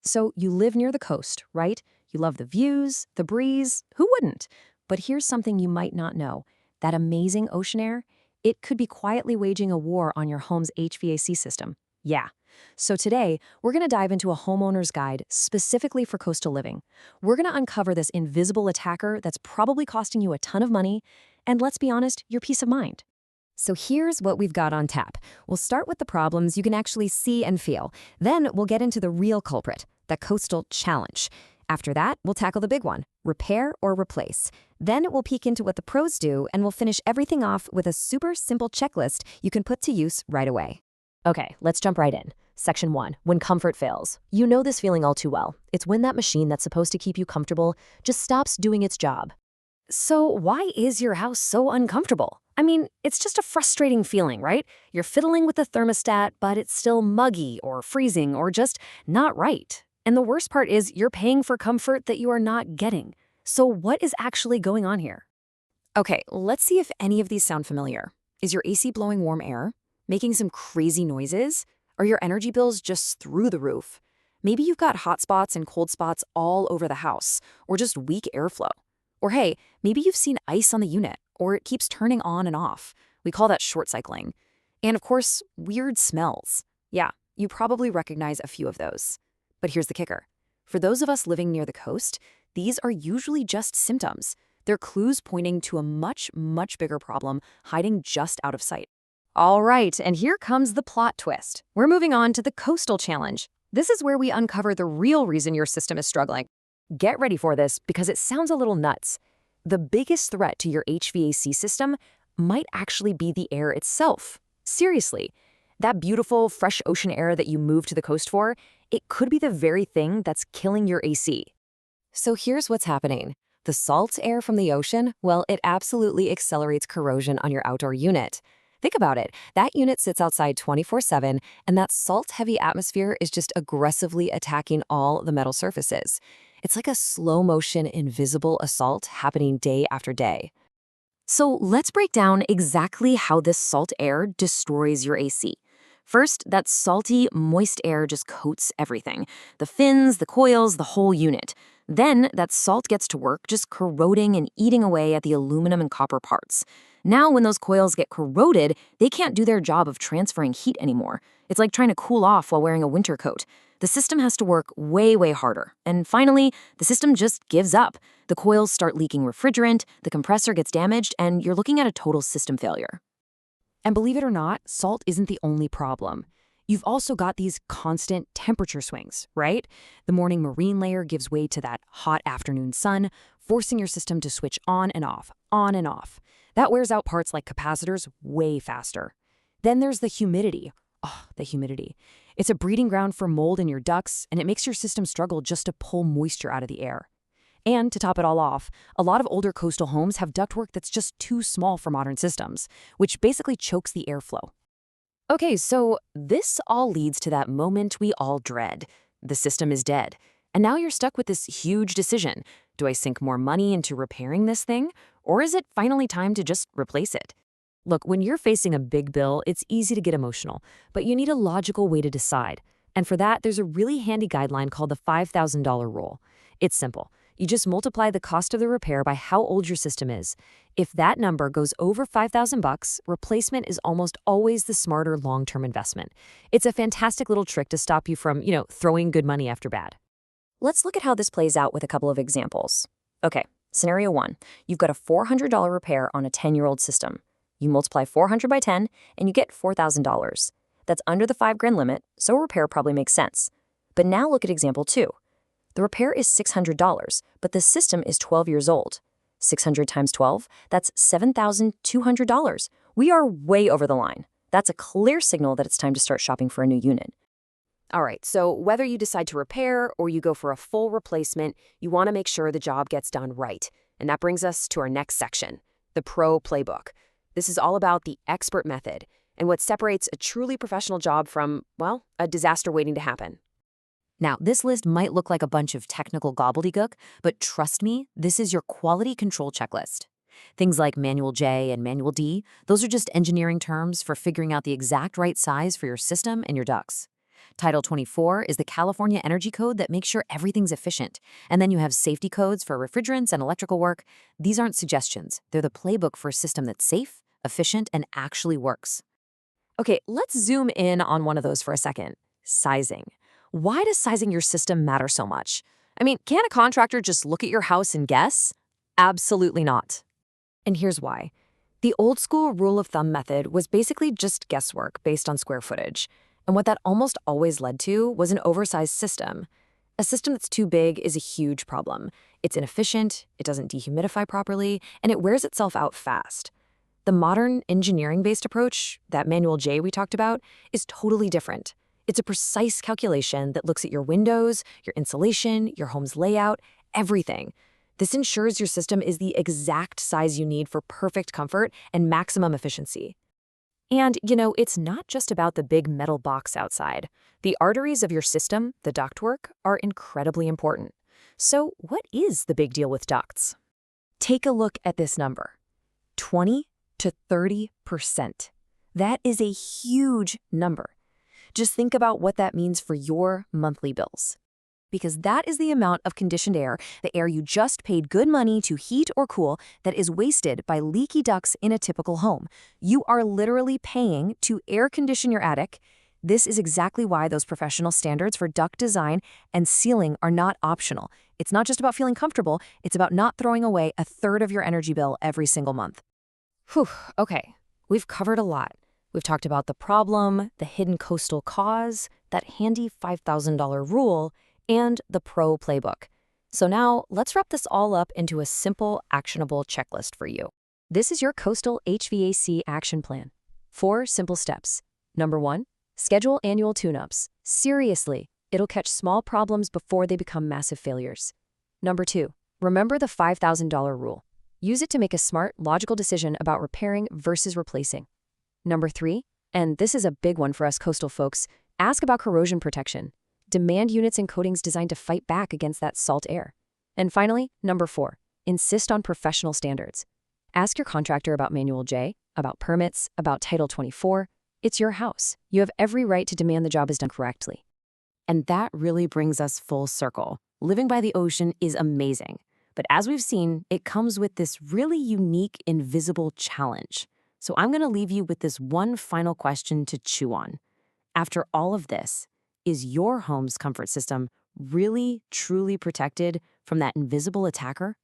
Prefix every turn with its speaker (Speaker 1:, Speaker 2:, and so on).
Speaker 1: So you live near the coast, right? You love the views, the breeze. Who wouldn't? But here's something you might not know. That amazing ocean air, it could be quietly waging a war on your home's HVAC system. Yeah. So today, we're going to dive into a homeowner's guide specifically for coastal living. We're going to uncover this invisible attacker that's probably costing you a ton of money, and let's be honest, your peace of mind. So here's what we've got on tap. We'll start with the problems you can actually see and feel. Then we'll get into the real culprit, the coastal challenge. After that, we'll tackle the big one, repair or replace. Then we'll peek into what the pros do, and we'll finish everything off with a super simple checklist you can put to use right away. Okay, let's jump right in. Section 1, when comfort fails. You know this feeling all too well. It's when that machine that's supposed to keep you comfortable just stops doing its job. So why is your house so uncomfortable? I mean, it's just a frustrating feeling, right? You're fiddling with the thermostat, but it's still muggy or freezing or just not right. And the worst part is you're paying for comfort that you are not getting. So what is actually going on here? Okay, let's see if any of these sound familiar. Is your AC blowing warm air? Making some crazy noises? Are your energy bills just through the roof? Maybe you've got hot spots and cold spots all over the house, or just weak airflow. Or hey, maybe you've seen ice on the unit, or it keeps turning on and off. We call that short cycling. And of course, weird smells. Yeah, you probably recognize a few of those. But here's the kicker. For those of us living near the coast, these are usually just symptoms. They're clues pointing to a much, much bigger problem hiding just out of sight. All right, and here comes the plot twist. We're moving on to the coastal challenge. This is where we uncover the real reason your system is struggling. Get ready for this because it sounds a little nuts. The biggest threat to your HVAC system might actually be the air itself. Seriously, that beautiful, fresh ocean air that you moved to the coast for, it could be the very thing that's killing your AC. So here's what's happening. The salt air from the ocean, well, it absolutely accelerates corrosion on your outdoor unit. Think about it. That unit sits outside 24/7, and that salt-heavy atmosphere is just aggressively attacking all the metal surfaces. It's like a slow-motion, invisible assault happening day after day. So let's break down exactly how this salt air destroys your AC. First, that salty, moist air just coats everything. The fins, the coils, the whole unit. Then that salt gets to work just corroding and eating away at the aluminum and copper parts. Now when those coils get corroded, they can't do their job of transferring heat anymore. It's like trying to cool off while wearing a winter coat. The system has to work way, way harder. And finally, the system just gives up. The coils start leaking refrigerant, the compressor gets damaged, and you're looking at a total system failure. And believe it or not, salt isn't the only problem. You've also got these constant temperature swings, right? The morning marine layer gives way to that hot afternoon sun, forcing your system to switch on and off, on and off. That wears out parts like capacitors way faster. Then there's the humidity. Oh, the humidity. It's a breeding ground for mold in your ducts, and it makes your system struggle just to pull moisture out of the air. And to top it all off, a lot of older coastal homes have ductwork that's just too small for modern systems, which basically chokes the airflow. Okay, so this all leads to that moment we all dread. The system is dead. And now you're stuck with this huge decision. Do I sink more money into repairing this thing? Or is it finally time to just replace it? Look, when you're facing a big bill, it's easy to get emotional, but you need a logical way to decide. And for that, there's a really handy guideline called the $5,000 rule. It's simple. You just multiply the cost of the repair by how old your system is. If that number goes over $5,000, replacement is almost always the smarter long-term investment. It's a fantastic little trick to stop you from, throwing good money after bad. Let's look at how this plays out with a couple of examples. Okay, scenario 1. You've got a $400 repair on a 10-year-old system. You multiply 400 by 10, and you get $4,000. That's under the $5,000 limit, so a repair probably makes sense. But now look at example 2. The repair is $600, but the system is 12 years old. 600 times 12, that's $7,200. We are way over the line. That's a clear signal that it's time to start shopping for a new unit. All right, so whether you decide to repair or you go for a full replacement, you want to make sure the job gets done right. And that brings us to our next section, the pro playbook. This is all about the expert method and what separates a truly professional job from, well, a disaster waiting to happen. Now, this list might look like a bunch of technical gobbledygook, but trust me, this is your quality control checklist. Things like Manual J and Manual D, those are just engineering terms for figuring out the exact right size for your system and your ducts.
Speaker 2: Title 24 is the California Energy Code that makes sure everything's efficient. And then you have safety codes for refrigerants and electrical work. These aren't suggestions. They're the playbook for a system that's safe, efficient, and actually works.
Speaker 1: Okay, let's zoom in on one of those for a second. Sizing. Why does sizing your system matter so much? I mean, can a contractor just look at your house and guess? Absolutely not. And here's why. The old school rule of thumb method was basically just guesswork based on square footage. And what that almost always led to was an oversized system. A system that's too big is a huge problem. It's inefficient, it doesn't dehumidify properly, and it wears itself out fast. The modern engineering-based approach, that manual J we talked about, is totally different. It's a precise calculation that looks at your windows, your insulation, your home's layout, everything. This ensures your system is the exact size you need for perfect comfort and maximum efficiency. And, it's not just about the big metal box outside. The arteries of your system, the ductwork, are incredibly important. So what is the big deal with ducts? Take a look at this number. 20 to 30%. That is a huge number. Just think about what that means for your monthly bills. Because that is the amount of conditioned air, the air you just paid good money to heat or cool, that is wasted by leaky ducts in a typical home. You are literally paying to air condition your attic. This is exactly why those professional standards for duct design and sealing are not optional. It's not just about feeling comfortable, it's about not throwing away a third of your energy bill every single month. Whew, okay, we've covered a lot. We've talked about the problem, the hidden coastal cause, that handy $5,000 rule, and the pro playbook. So now let's wrap this all up into a simple, actionable checklist for you. This is your coastal HVAC action plan. 4 simple steps. Number 1, schedule annual tune-ups. Seriously, it'll catch small problems before they become massive failures. Number 2, remember the $5,000 rule. Use it to make a smart, logical decision about repairing versus replacing. Number 3, and this is a big one for us coastal folks, ask about corrosion protection. Demand units and coatings designed to fight back against that salt air. And finally, number 4, insist on professional standards. Ask your contractor about Manual J, about permits, about Title 24. It's your house. You have every right to demand the job is done correctly.
Speaker 2: And that really brings us full circle. Living by the ocean is amazing. But as we've seen, it comes with this really unique, invisible challenge. So I'm going to leave you with this one final question to chew on. After all of this, is your home's comfort system really, truly protected from that invisible attacker?